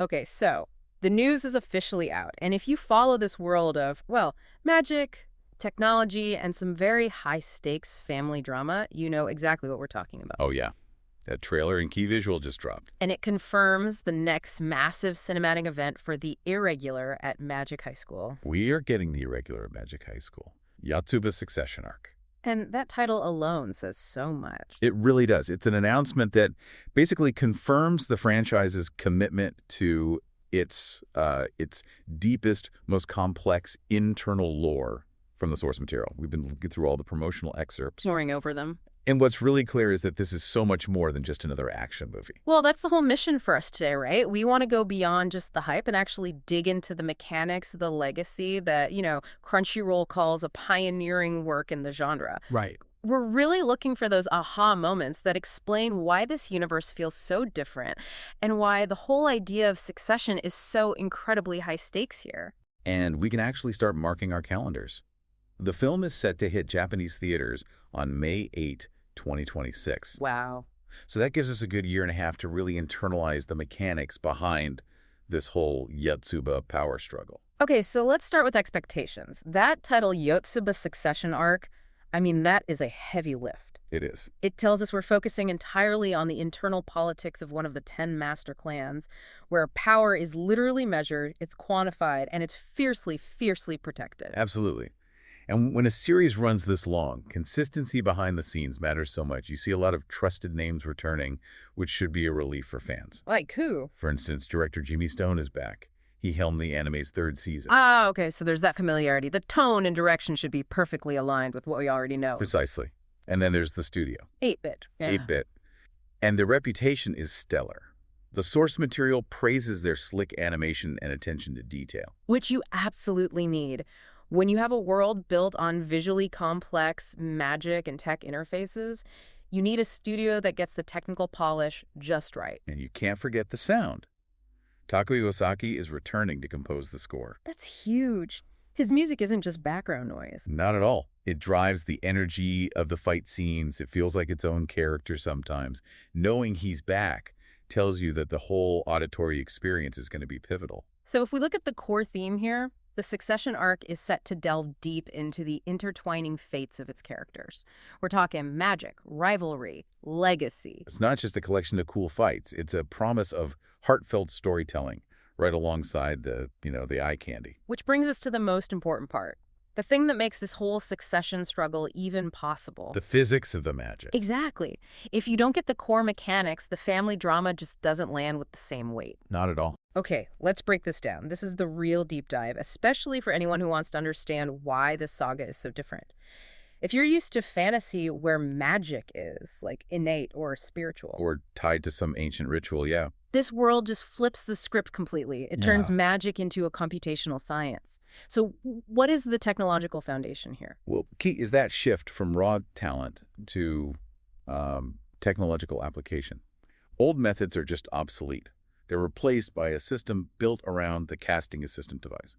Okay, so the news is officially out. And if you follow this world of, well, magic, technology, and some very high-stakes family drama, you know exactly what we're talking about. Oh, yeah. That trailer and key visual just dropped. And it confirms the next massive cinematic event for the Irregular at Magic High School. We are getting the Irregular at Magic High School. Yotsuba Succession Arc. And that title alone says so much. It really does. It's an announcement that basically confirms the franchise's commitment to its deepest, most complex internal lore from the source material. We've been looking through all the promotional excerpts. Soaring over them. And what's really clear is that this is so much more than just another action movie. Well, that's the whole mission for us today, right? We want to go beyond just the hype and actually dig into the mechanics, the legacy that, Crunchyroll calls a pioneering work in the genre. Right. We're really looking for those aha moments that explain why this universe feels so different and why the whole idea of Succession is so incredibly high stakes here. And we can actually start marking our calendars. The film is set to hit Japanese theaters on May 8, 2026. Wow. So that gives us a good year and a half to really internalize the mechanics behind this whole Yotsuba power struggle. Okay, so let's start with expectations. That title, Yotsuba Succession Arc, that is a heavy lift. It is. It tells us we're focusing entirely on the internal politics of one of the 10 master clans, where power is literally measured, it's quantified, and it's fiercely, fiercely protected. Absolutely. And when a series runs this long, consistency behind the scenes matters so much. You see a lot of trusted names returning, which should be a relief for fans. Like who? For instance, director Jimmy Stone is back. He helmed the anime's third season. Ah, okay, so there's that familiarity. The tone and direction should be perfectly aligned with what we already know. Precisely. And then there's the studio. 8-bit. Yeah. 8-bit. And their reputation is stellar. The source material praises their slick animation and attention to detail. Which you absolutely need. When you have a world built on visually complex magic and tech interfaces, you need a studio that gets the technical polish just right. And you can't forget the sound. Taku Iwasaki is returning to compose the score. That's huge. His music isn't just background noise. Not at all. It drives the energy of the fight scenes. It feels like its own character sometimes. Knowing he's back tells you that the whole auditory experience is going to be pivotal. So if we look at the core theme here, the Succession arc is set to delve deep into the intertwining fates of its characters. We're talking magic, rivalry, legacy. It's not just a collection of cool fights. It's a promise of heartfelt storytelling right alongside the eye candy. Which brings us to the most important part. The thing that makes this whole Succession struggle even possible. The physics of the magic. Exactly. If you don't get the core mechanics, the family drama just doesn't land with the same weight. Not at all. Okay, let's break this down. This is the real deep dive, especially for anyone who wants to understand why this saga is so different. If you're used to fantasy where magic is, like innate or spiritual. Or tied to some ancient ritual, yeah. This world just flips the script completely. It turns magic into a computational science. So what is the technological foundation here? Well, key is that shift from raw talent to technological application. Old methods are just obsolete. They're replaced by a system built around the casting assistant device,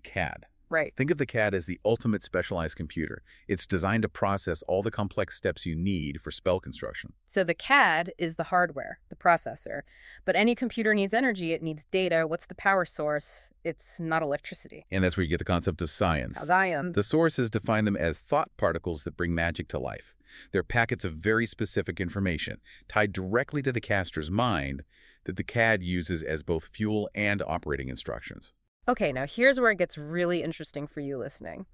CAD. Right. Think of the CAD as the ultimate specialized computer. It's designed to process all the complex steps you need for spell construction. So the CAD is the hardware, the processor. But any computer needs energy, it needs data. What's the power source? It's not electricity. And that's where you get the concept of science. Science. The sources define them as thought particles that bring magic to life. They're packets of very specific information tied directly to the caster's mind that the CAD uses as both fuel and operating instructions. Okay, now here's where it gets really interesting for you listening.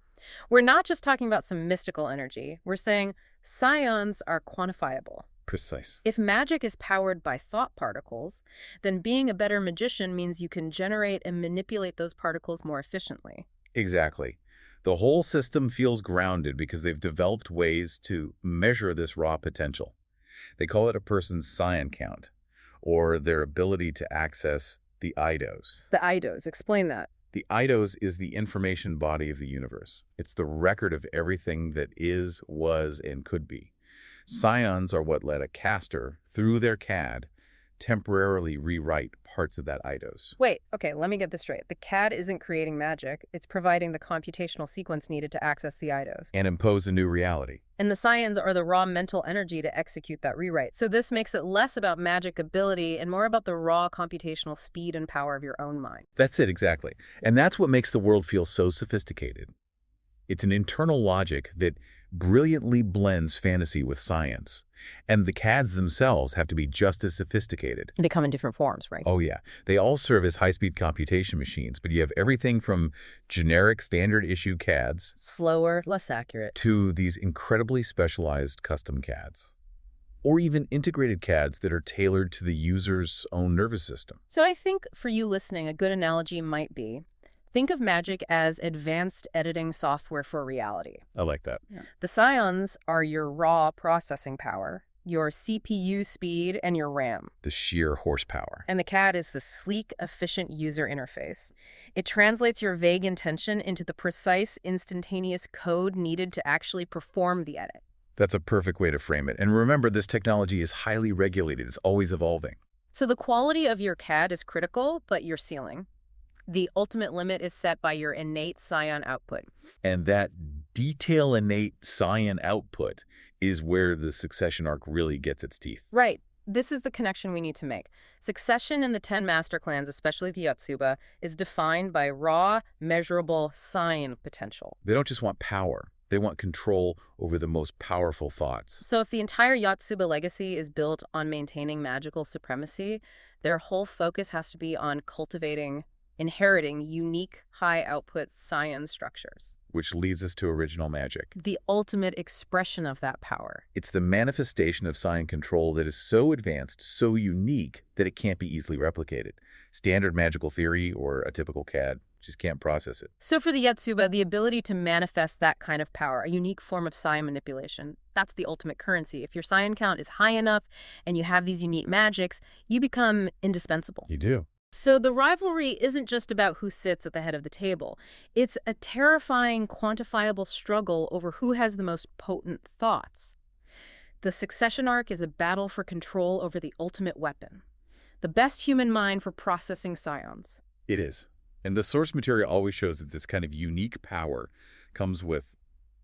We're not just talking about some mystical energy. We're saying scions are quantifiable. Precise. If magic is powered by thought particles, then being a better magician means you can generate and manipulate those particles more efficiently. Exactly. The whole system feels grounded because they've developed ways to measure this raw potential. They call it a person's scion count, or their ability to access the eidos. The eidos, explain that. The eidos is the information body of the universe. It's the record of everything that is, was, and could be. Scions are what let a caster, through their CAD, temporarily rewrite parts of that eidos. Wait, okay, let me get this straight. The CAD isn't creating magic. It's providing the computational sequence needed to access the eidos. And impose a new reality. And the scions are the raw mental energy to execute that rewrite. So this makes it less about magic ability and more about the raw computational speed and power of your own mind. That's it, exactly. And that's what makes the world feel so sophisticated. It's an internal logic that brilliantly blends fantasy with science. And the CADs themselves have to be just as sophisticated. They come in different forms, right? Oh, yeah. They all serve as high-speed computation machines, but you have everything from generic standard-issue CADs Slower, less accurate. to these incredibly specialized custom CADs. Or even integrated CADs that are tailored to the user's own nervous system. So I think for you listening, a good analogy might be, think of magic as advanced editing software for reality. I like that. Yeah. The scions are your raw processing power, your CPU speed, and your RAM. The sheer horsepower. And the CAD is the sleek, efficient user interface. It translates your vague intention into the precise, instantaneous code needed to actually perform the edit. That's a perfect way to frame it. And remember, this technology is highly regulated. It's always evolving. So the quality of your CAD is critical, but your ceiling. The ultimate limit is set by your innate scion output. And that detail-innate scion output is where the Succession Arc really gets its teeth. Right. This is the connection we need to make. Succession in the 10 master clans, especially the Yotsuba, is defined by raw, measurable scion potential. They don't just want power. They want control over the most powerful thoughts. So if the entire Yotsuba legacy is built on maintaining magical supremacy, their whole focus has to be on inheriting unique high-output scion structures. Which leads us to original magic. The ultimate expression of that power. It's the manifestation of scion control that is so advanced, so unique, that it can't be easily replicated. Standard magical theory or a typical CAD just can't process it. So for the Yotsuba, the ability to manifest that kind of power, a unique form of scion manipulation, that's the ultimate currency. If your scion count is high enough and you have these unique magics, you become indispensable. You do. So the rivalry isn't just about who sits at the head of the table. It's a terrifying, quantifiable struggle over who has the most potent thoughts. The Succession Arc is a battle for control over the ultimate weapon, the best human mind for processing scions. It is. And the source material always shows that this kind of unique power comes with,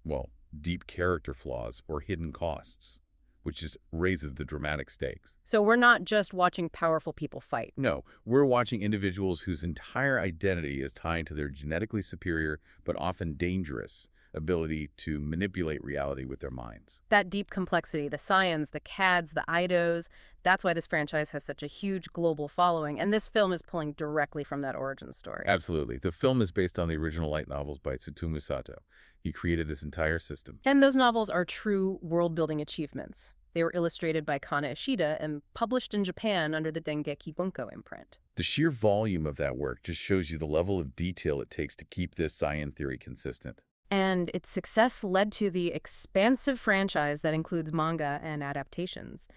well, deep character flaws or hidden costs, which just raises the dramatic stakes. So we're not just watching powerful people fight. No, we're watching individuals whose entire identity is tied to their genetically superior, but often dangerous, ability to manipulate reality with their minds. That deep complexity, the scions, the CADs, the eidos, that's why this franchise has such a huge global following, and this film is pulling directly from that origin story. Absolutely. The film is based on the original light novels by Tsutomu Sato. He created this entire system. And those novels are true world-building achievements. They were illustrated by Kana Ishida and published in Japan under the Dengeki Bunko imprint. The sheer volume of that work just shows you the level of detail it takes to keep this scion theory consistent. And its success led to the expansive franchise that includes manga and adaptations.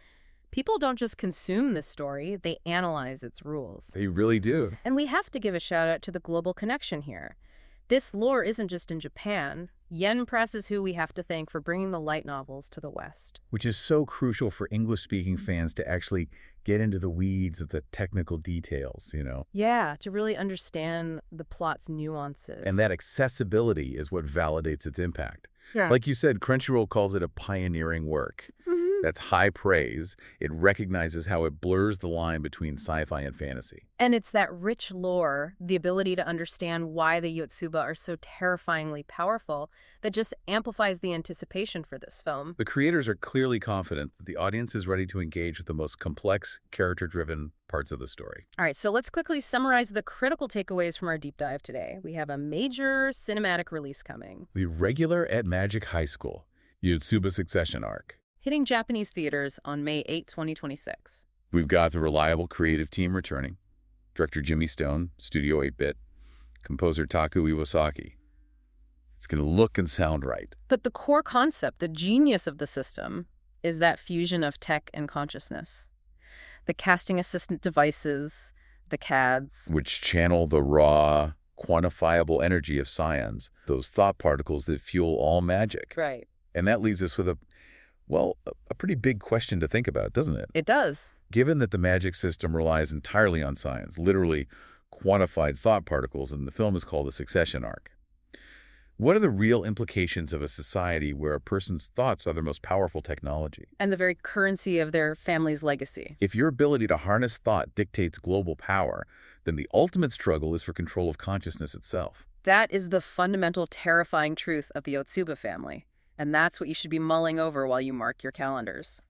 People don't just consume this story, they analyze its rules. They really do. And we have to give a shout out to the global connection here. This lore isn't just in Japan. Yen Press is who we have to thank for bringing the light novels to the West. Which is so crucial for English-speaking fans to actually get into the weeds of the technical details, you know? Yeah, to really understand the plot's nuances. And that accessibility is what validates its impact. Yeah. Like you said, Crunchyroll calls it a pioneering work. That's high praise. It recognizes how it blurs the line between sci-fi and fantasy. And it's that rich lore, the ability to understand why the Yotsuba are so terrifyingly powerful, that just amplifies the anticipation for this film. The creators are clearly confident that the audience is ready to engage with the most complex, character-driven parts of the story. All right, so let's quickly summarize the critical takeaways from our deep dive today. We have a major cinematic release coming. The Irregular at Magic High School, Yotsuba Succession Arc. Hitting Japanese theaters on May 8, 2026. We've got the reliable creative team returning. Director Jimmy Stone, Studio 8-bit. Composer Taku Iwasaki. It's going to look and sound right. But the core concept, the genius of the system, is that fusion of tech and consciousness. The casting assistant devices, the CADs. Which channel the raw, quantifiable energy of scions, those thought particles that fuel all magic. Right. And that leaves us with a pretty big question to think about, doesn't it? It does. Given that the magic system relies entirely on science, literally quantified thought particles, and the film is called the Succession Arc, what are the real implications of a society where a person's thoughts are their most powerful technology? And the very currency of their family's legacy. If your ability to harness thought dictates global power, then the ultimate struggle is for control of consciousness itself. That is the fundamental terrifying truth of the Yotsuba family. And that's what you should be mulling over while you mark your calendars.